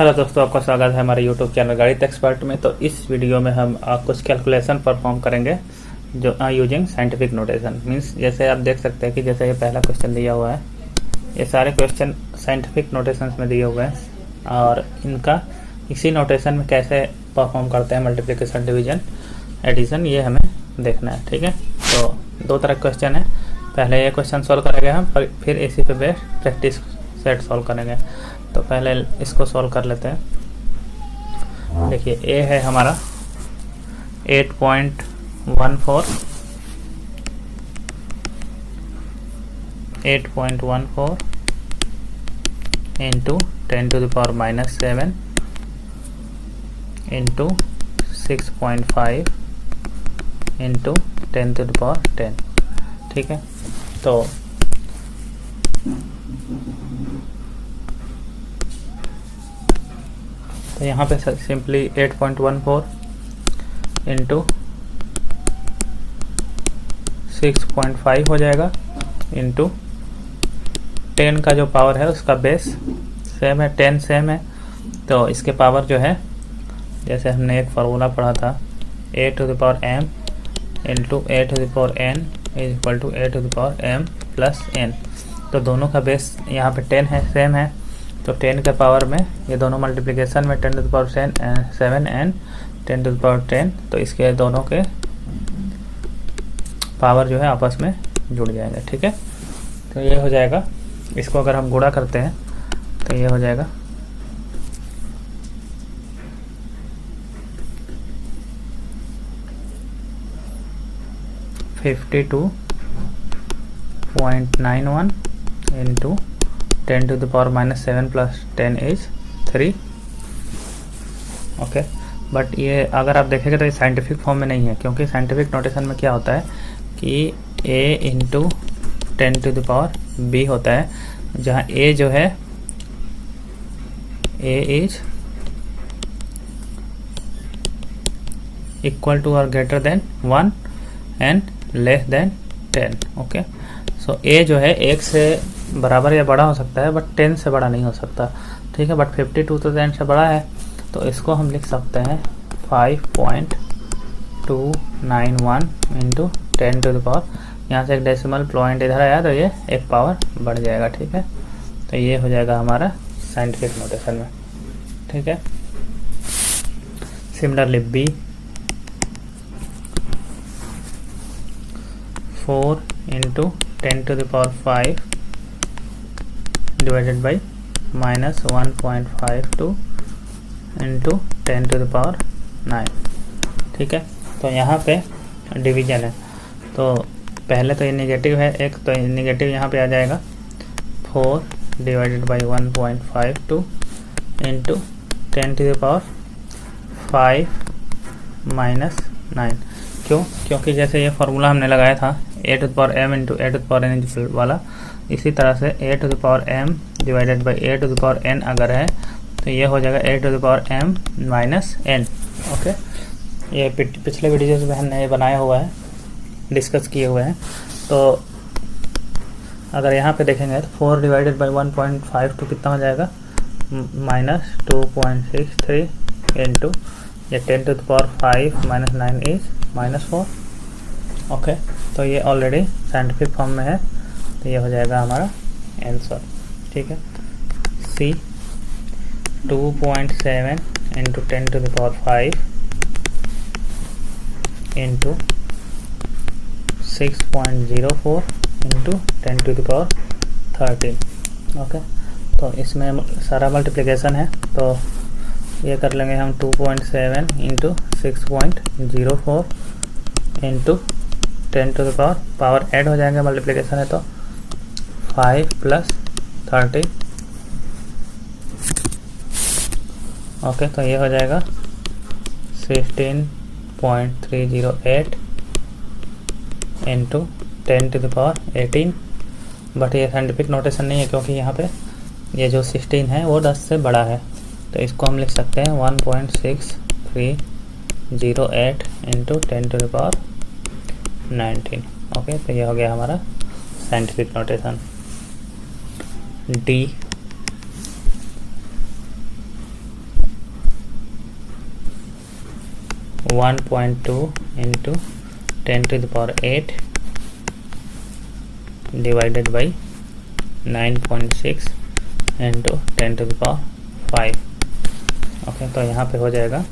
Hello दोस्तों, आपका स्वागत है हमारे यूट्यूब चैनल गणित एक्सपर्ट में। तो इस वीडियो में हम कुछ कैलकुलेशन परफॉर्म करेंगे जो यूजिंग साइंटिफिक नोटेशन। मींस जैसे आप देख सकते हैं कि जैसे ये पहला क्वेश्चन दिया हुआ है, ये सारे क्वेश्चन साइंटिफिक नोटेशंस में दिए हुए हैं और इनका इसी नोटेशन में कैसे परफॉर्म करते हैं मल्टीप्लिकेशन, डिवीजन, एडिशन, ये हमें देखना है। ठीक है, तो दो तरह क्वेश्चन है। पहले ये क्वेश्चन सॉल्व करेंगे हम, फिर इसी पे बेस्ड प्रैक्टिस सेट सॉल्व करेंगे। तो पहले इसको सॉल्व कर लेते हैं। देखिए, ए है हमारा 8.14 इंटू 10⁻⁻7 इंटू 6.5 इंटू 10⁻10। ठीक है, तो यहाँ पे सिंपली 8.14 इंटू 6.5 हो जाएगा इंटू 10 का जो पावर है उसका बेस सेम है, 10 सेम है। तो इसके पावर जो है, जैसे हमने एक फार्मूला पढ़ा था, a⁻m into a⁻n is equal to a⁻m plus n। तो दोनों का बेस यहाँ पे 10 है, सेम है। तो 10 के पावर में ये दोनों मल्टीप्लिकेशन में 10⁻7 एंड 10⁻10, तो इसके दोनों के पावर जो है आपस में जुड़ जाएंगे। ठीक है, तो ये हो जाएगा। इसको अगर हम गुणा करते हैं तो ये हो जाएगा 52.91 into 10⁻⁻7 plus 10 is 3। Okay, but ये अगर आप देखेंगे तो ये साइंटिफिक फॉर्म में नहीं है, क्योंकि साइंटिफिक नोटेशन में क्या होता है कि a इंटू 10⁻b होता है, जहाँ a जो है a इज इक्वल टू और greater than 1 and less than 10। Okay, so a जो है 1 से बराबर या बड़ा हो सकता है, बट 10 से बड़ा नहीं हो सकता। ठीक है, बट 52 तो 10 से बड़ा है, तो इसको हम लिख सकते हैं 5.291 इंटू 10⁻, यहाँ से एक डेसिमल पॉइंट इधर आया तो ये एक पावर बढ़ जाएगा। ठीक है, तो ये हो जाएगा हमारा साइंटिफिक नोटेशन में। ठीक है, similarly b 4 into 10⁵ divided by -1.52 into 10⁹ ठीक है, तो यहाँ पे डिवीजन है। तो पहले तो ये निगेटिव है एक, तो निगेटिव यहाँ पे आ जाएगा 4 डिवाइडेड बाई 1.52 इंटू 10⁵ -9। क्यों? क्योंकि जैसे ये फार्मूला हमने लगाया था a⁻m इंटू a⁻n वाला, इसी तरह से a⁻m डिवाइडेड बाई a⁻n अगर है तो ये हो जाएगा a⁻m माइनस n। ओके, ये पिछले वीडियोज में हमने ये बनाया हुआ है, डिस्कस किए हुए हैं। तो अगर यहाँ पे देखेंगे तो 4 डिवाइडेड बाई 1.52 कितना हो जाएगा, -2.63 इंटू ये 10⁵ -9 इज -4। ओके, तो ये ऑलरेडी साइंटिफिक फॉर्म में है, तो ये हो जाएगा हमारा आंसर। ठीक है, C 2.7 into 10⁵ into 6.04 into 10⁻13। Okay, तो इसमें सारा मल्टीप्लिकेशन है, तो ये कर लेंगे हम 2.7 इंटू 6.04 इंटू 10⁻, पावर ऐड हो जाएंगे, मल्टीप्लिकेशन है तो 5 प्लस 30। ओके, तो ये हो जाएगा 16.308 इंटू 10⁻18। बट ये साइंटिफिक नोटेशन नहीं है, क्योंकि यहाँ पे ये जो 16 है वो 10 से बड़ा है, तो इसको हम लिख सकते हैं 1.6308 इंटू 10⁻19। ओके, तो ये हो गया हमारा scientific notation. D 1.2 into 10⁸ divided by 9.6 into 10⁵। Okay, तो यहाँ पे हो जाएगा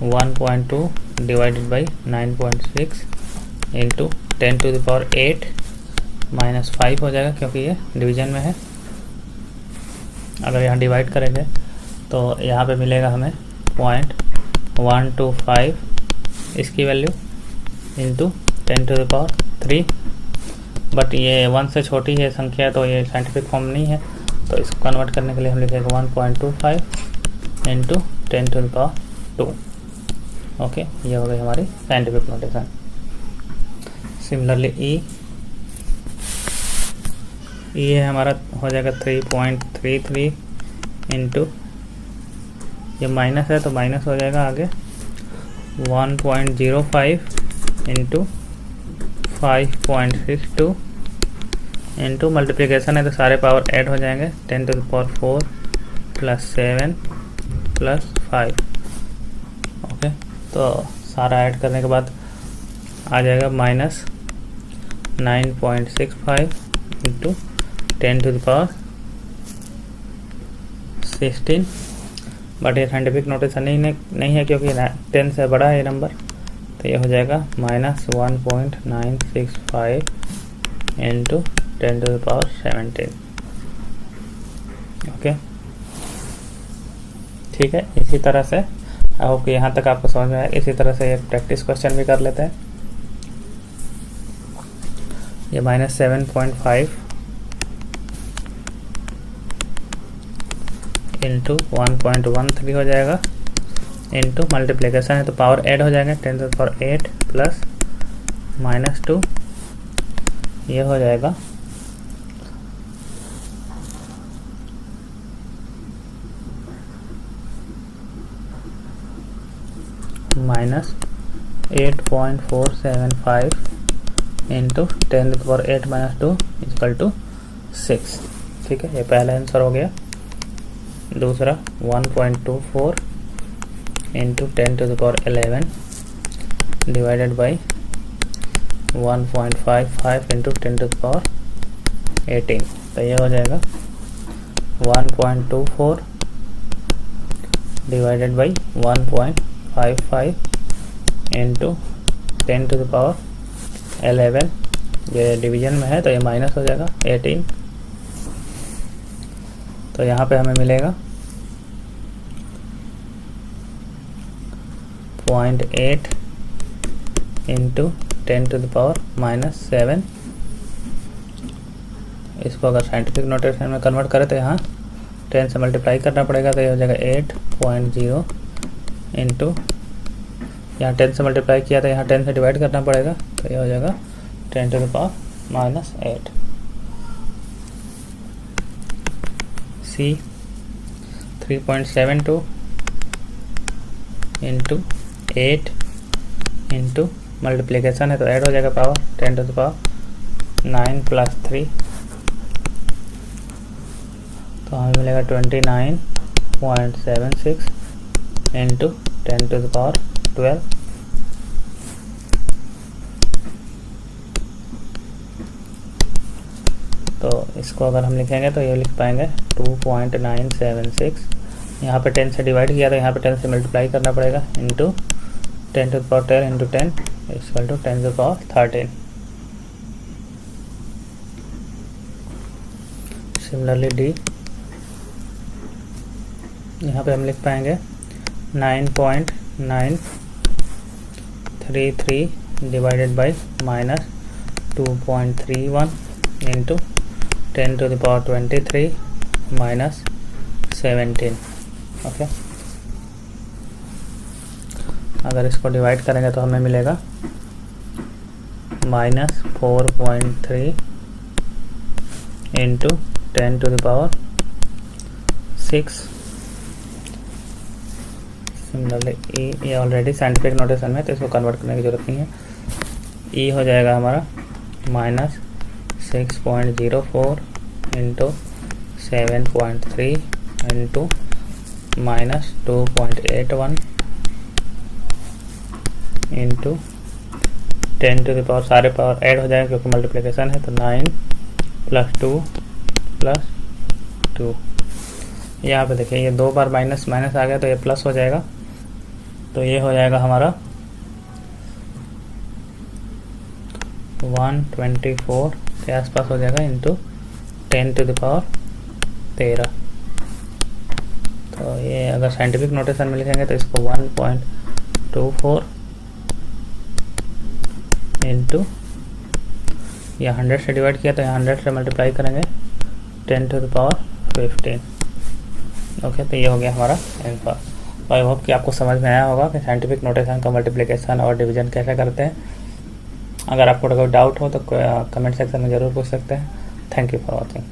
1.2 डिवाइडेड बाई 9.6 इंटू 10⁸ -5 हो जाएगा, क्योंकि ये डिवीजन में है। अगर यहाँ डिवाइड करेंगे तो यहाँ पे मिलेगा हमें 0.125 इसकी वैल्यू इंटू 10⁵, बट ये 1 से छोटी है संख्या, तो ये साइंटिफिक फॉर्म नहीं है, तो इसको कन्वर्ट करने के लिए हम लिखेंगे 1.25 इंटू 10⁵। ओके, ये हो गई हमारी साइंटिफिक नोटेशन। सिमिलरली ई है हमारा, हो जाएगा 3.33 इंटू, ये माइनस है तो माइनस हो जाएगा आगे 1.05 इंटू 5.62 इंटू मल्टीप्लिकेशन है तो सारे पावर ऐड हो जाएंगे 10⁴ प्लस 7 प्लस 5। ओके, तो सारा ऐड करने के बाद आ जाएगा माइनस 9.65 इंटू 10⁻16, बट ये साइंटिफिक नोटेशन नहीं है क्योंकि 10 से बड़ा है ये नंबर, तो ये हो जाएगा -1.965 इंटू 10⁻17। ओके, ठीक है। इसी तरह से आई होप कि यहाँ तक आपको समझ में आया। इसी तरह से एक प्रैक्टिस क्वेश्चन भी कर लेते हैं। ये -7.5 इंटू 1.13 हो जाएगा, इंटू मल्टीप्लिकेशन है तो पावर ऐड हो जाएंगे 10⁸ प्लस -2, ये हो जाएगा -8.475 इंटू 10⁸ -2 = 6। ठीक है, ये पहला आंसर हो गया। दूसरा 1.24 इंटू 10⁻11 डिवाइडेड बाई 1.55 इंटू 10⁻18, तो ये हो जाएगा 1.24 डिवाइडेड बाई 1.55 इंटू 10⁻11, ये डिवीजन में है तो ये माइनस हो जाएगा 18, तो यहाँ पे हमें मिलेगा 0.8 इंटू 10⁻⁻7। इसको अगर साइंटिफिक नोटेशन में कन्वर्ट करें तो यहाँ 10 से मल्टीप्लाई करना पड़ेगा, तो ये हो जाएगा 8.0 इंटू, यहाँ 10 से मल्टीप्लाई किया तो यहाँ 10 से डिवाइड करना पड़ेगा, तो ये हो जाएगा 10⁻⁻8। सी 3.72 इंटू 8 इंटू मल्टीप्लिकेशन है तो ऐड हो जाएगा पावर 10⁻9 प्लस 3, तो हमें मिलेगा 29.76 इंटू 10⁻12। तो इसको अगर हम लिखेंगे तो ये लिख पाएंगे 2.976, यहाँ पे 10 से डिवाइड किया तो यहाँ पे 10 से मल्टीप्लाई करना पड़ेगा, इंटू 10⁻10 इंटू 10 = 10⁻13। सिमिलरली डी, यहाँ पे हम लिख पाएंगे 9.933 डिवाइडेड बाई -2.31 इंटू 10⁻23 -17। ओके, अगर इसको डिवाइड करेंगे तो हमें मिलेगा -4.3 इंटू 10⁻6। सिमिलरली ई, ये ऑलरेडी साइंटिफिक नोटेशन में, तो इसको कन्वर्ट करने की जरूरत नहीं है। ई हो जाएगा हमारा -6.04 into 7.3 into minus 2.81 into 10 to the power, सारे पावर ऐड हो जाएंगे क्योंकि मल्टीप्लिकेशन है, तो 9 + 2 + 2। यहाँ पे देखिए ये 2 बार माइनस माइनस आ गया तो ये प्लस हो जाएगा, तो ये हो जाएगा हमारा 124 के आसपास हो जाएगा इंटू 10 टू द पावर 13। तो ये अगर साइंटिफिक नोटेशन में लिखेंगे तो इसको 1.24 इंटू, या 100 से डिवाइड किया तो यहाँ 100 से मल्टीप्लाई करेंगे 10 टू द पावर 15। ओके, तो ये हो गया हमारा आंसर। तो आई होप कि आपको समझ में आया होगा कि साइंटिफिक नोटेशन का मल्टीप्लिकेशन और डिवीजन कैसे करते हैं। अगर आपको कोई डाउट हो तो कमेंट सेक्शन में ज़रूर पूछ सकते हैं। Thank you for watching.